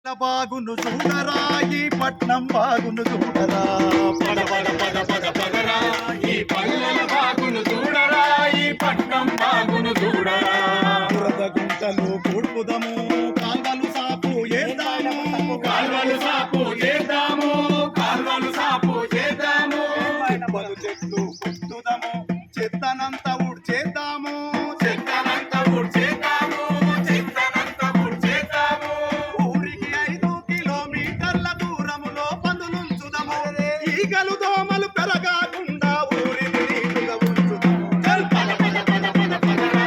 బాగును చూడరా ఈ పట్నం బాగును చూడరా పద పద పద పద పదరా ఈ పల్లెల బాగును చూడరా ఈ పట్నం బాగును చూడరా బురద గుంటలు కూడ్పుదము కాల్వలు సాపు ఏద్దాము కాల్వలు సాపు చేద్దాము కాల్వలు సాపు చేద్దాము చిప్పలు చెట్లు కొట్టుదము చెత్తనంతా ఊడ్చేద్దాము చెత్తనంత ఊడ్చేద్దాము చెత్తనంత ఊడ్చేద్దాము ఊరికి 5 కిలోమీటర్ల దూరములో పందులుంచుదము ఈగలు దోమలు పెరగకుండా ఊరిని నీటుగా ఉంచుదాము చల్ పద పద పద పద పదరా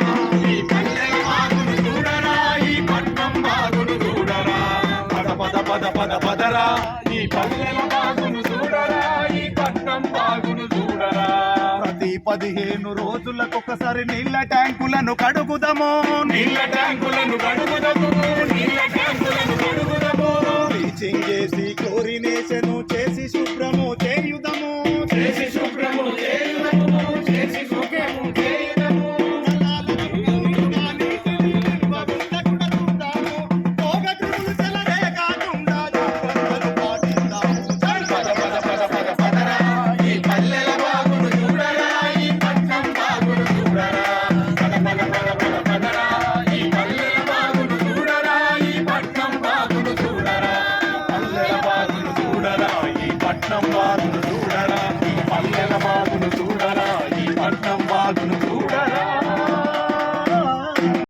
ఈ పల్లెల బాగును చూడరా ఈ పట్నం బాగును చూడరా పద పద పద పద పదరా ఈ పల్లెల బాగును చూడరా ఈ పట్నం బాగును చూడరా ప్రతి 15 రోజులకొకసారి నీళ్ల ట్యాంకులను కడుగుదము నీళ్ళ ట్యాంకులను కడుగుదము నీళ్ళ ట్యాంకులను కడుగుదము